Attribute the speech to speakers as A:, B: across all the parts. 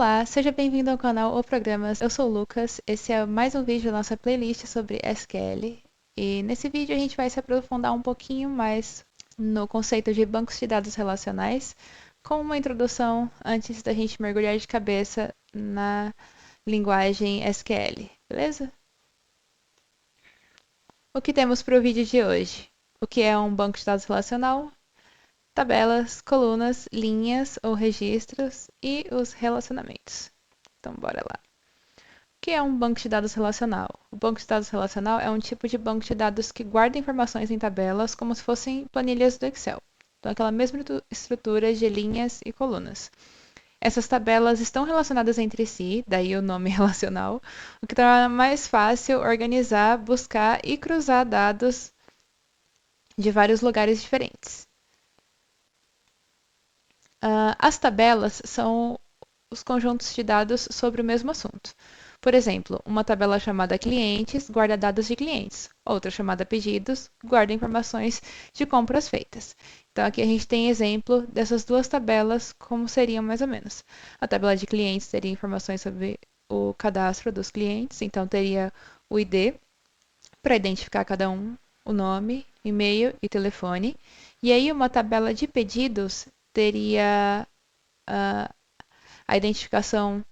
A: Olá, seja bem-vindo ao canal ou Programas. Eu sou o Lucas. Esse é mais um vídeo da nossa playlist sobre SQL. E nesse vídeo a gente vai se aprofundar um pouquinho mais no conceito de bancos de dados relacionais, com uma introdução antes da gente mergulhar de cabeça na linguagem SQL, beleza? O que temos para o vídeo de hoje? O que é um banco de dados relacional? Tabelas, colunas, linhas ou registros e os relacionamentos. Então, bora lá. O que é um banco de dados relacional? O banco de dados relacional é um tipo de banco de dados que guarda informações em tabelas como se fossem planilhas do Excel. Então, aquela mesma estrutura de linhas e colunas. Essas tabelas estão relacionadas entre si, daí o nome relacional, o que torna mais fácil organizar, buscar e cruzar dados de vários lugares diferentes. As tabelas são os conjuntos de dados sobre o mesmo assunto. Por exemplo, uma tabela chamada clientes guarda dados de clientes, outra chamada pedidos guarda informações de compras feitas. Então aqui a gente tem exemplo dessas duas tabelas, como seriam mais ou menos. A tabela de clientes teria informações sobre o cadastro dos clientes, então teria o ID para identificar cada um, o nome, e-mail e telefone. E aí uma tabela de pedidos teria a identificação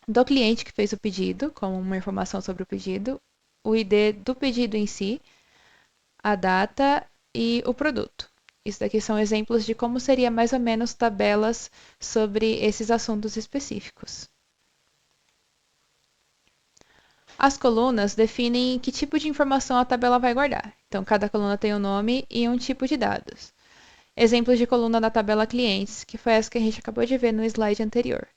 A: do cliente que fez o pedido, como uma informação sobre o pedido, o ID do pedido em si, a data e o produto. Isso daqui são exemplos de como seria mais ou menos tabelas sobre esses assuntos específicos. As colunas definem que tipo de informação a tabela vai guardar. Então, cada coluna tem um nome e um tipo de dados. Exemplos de coluna da tabela clientes, que foi essa que a gente acabou de ver no slide anterior.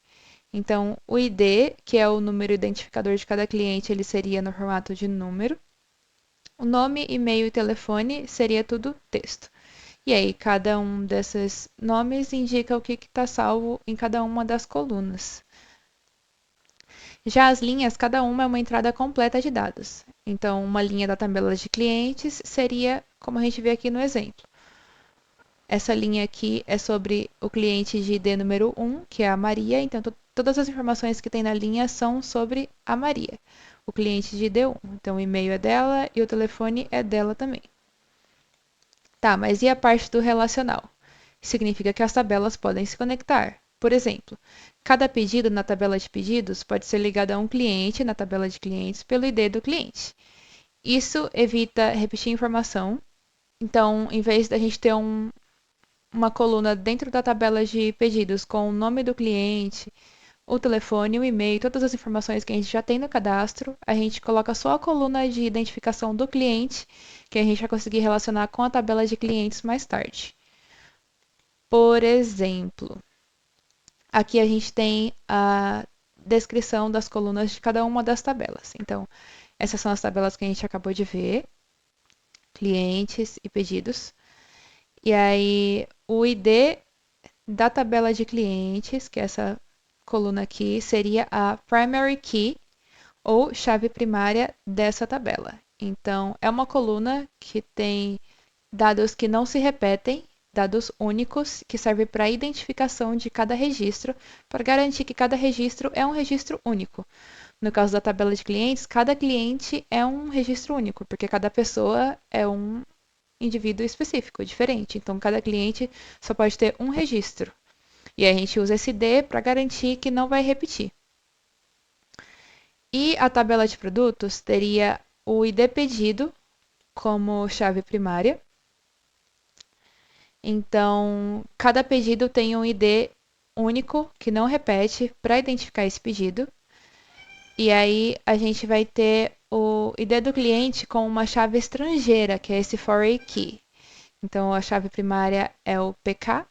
A: Então, o ID, que é o número identificador de cada cliente, ele seria no formato de número. O nome, e-mail e telefone seria tudo texto. E aí, cada um desses nomes indica o que está salvo em cada uma das colunas. Já as linhas, cada uma é uma entrada completa de dados. Então, uma linha da tabela de clientes seria, como a gente vê aqui no exemplo. Essa linha aqui é sobre o cliente de ID número 1, que é a Maria. Então, todas as informações que tem na linha são sobre a Maria, o cliente de ID1. Então, o e-mail é dela e o telefone é dela também. Tá, mas e a parte do relacional? Significa que as tabelas podem se conectar. Por exemplo, cada pedido na tabela de pedidos pode ser ligado a um cliente na tabela de clientes pelo ID do cliente. Isso evita repetir informação. Então, em vez da gente ter uma coluna dentro da tabela de pedidos com o nome do cliente, o telefone, o e-mail, todas as informações que a gente já tem no cadastro, a gente coloca só a coluna de identificação do cliente, que a gente vai conseguir relacionar com a tabela de clientes mais tarde. Por exemplo, aqui a gente tem a descrição das colunas de cada uma das tabelas. Então, essas são as tabelas que a gente acabou de ver, clientes e pedidos. E aí, o ID da tabela de clientes, que é essa coluna aqui, seria a primary key, ou chave primária dessa tabela. Então, é uma coluna que tem dados que não se repetem, dados únicos, que servem para a identificação de cada registro, para garantir que cada registro é um registro único. No caso da tabela de clientes, cada cliente é um registro único, porque cada pessoa é um indivíduo específico, diferente. Então, cada cliente só pode ter um registro. E a gente usa esse D para garantir que não vai repetir. E a tabela de produtos teria o ID pedido como chave primária. Então, cada pedido tem um ID único que não repete para identificar esse pedido. E aí a gente vai ter o ID do cliente com uma chave estrangeira, que é esse foreign key. Então, a chave primária é o PK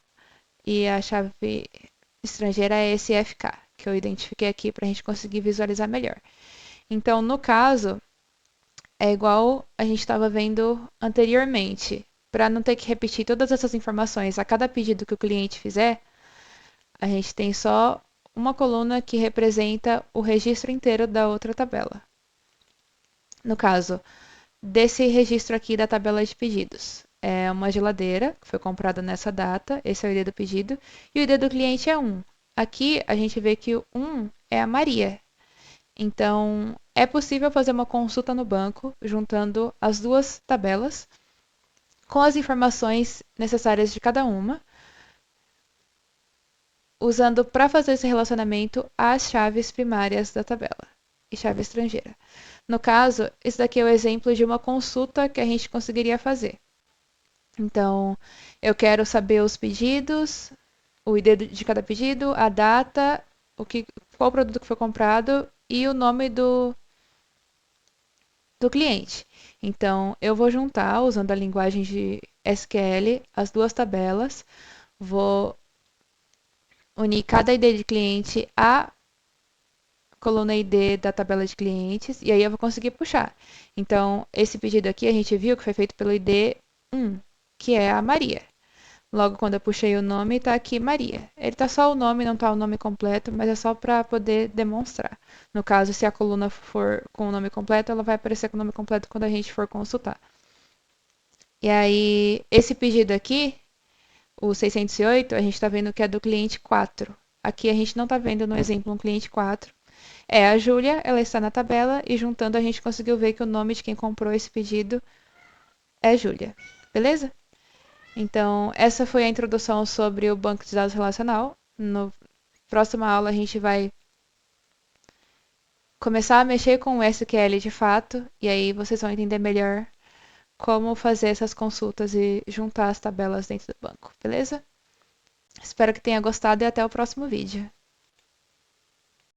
A: e a chave estrangeira é esse FK, que eu identifiquei aqui para a gente conseguir visualizar melhor. Então, no caso, é igual a gente estava vendo anteriormente. Para não ter que repetir todas essas informações a cada pedido que o cliente fizer, a gente tem só uma coluna que representa o registro inteiro da outra tabela. No caso, desse registro aqui da tabela de pedidos. É uma geladeira que foi comprada nessa data, esse é o ID do pedido, e o ID do cliente é 1. aqui a gente vê que o 1 é a Maria. Então, é possível fazer uma consulta no banco juntando as duas tabelas com as informações necessárias de cada uma, usando para fazer esse relacionamento as chaves primárias da tabela e chave estrangeira. No caso, esse daqui é o exemplo de uma consulta que a gente conseguiria fazer. Então, eu quero saber os pedidos, o ID de cada pedido, a data, qual produto que foi comprado e o nome do cliente. Então, eu vou juntar, usando a linguagem de SQL, as duas tabelas, vou unir cada ID de cliente à coluna ID da tabela de clientes, e aí eu vou conseguir puxar. Então, esse pedido aqui a gente viu que foi feito pelo ID 1, que é a Maria. Logo, quando eu puxei o nome, está aqui Maria. Ele está só o nome, não está o nome completo, mas é só para poder demonstrar. No caso, se a coluna for com o nome completo, ela vai aparecer com o nome completo quando a gente for consultar. E aí, esse pedido aqui, o 608, a gente está vendo que é do cliente 4. Aqui a gente não está vendo no exemplo um cliente 4. É a Júlia, ela está na tabela e juntando a gente conseguiu ver que o nome de quem comprou esse pedido é Júlia. Beleza? Então, essa foi a introdução sobre o banco de dados relacional. Na próxima aula, a gente vai começar a mexer com o SQL de fato, e aí vocês vão entender melhor como fazer essas consultas e juntar as tabelas dentro do banco, beleza? Espero que tenha gostado e até o próximo vídeo.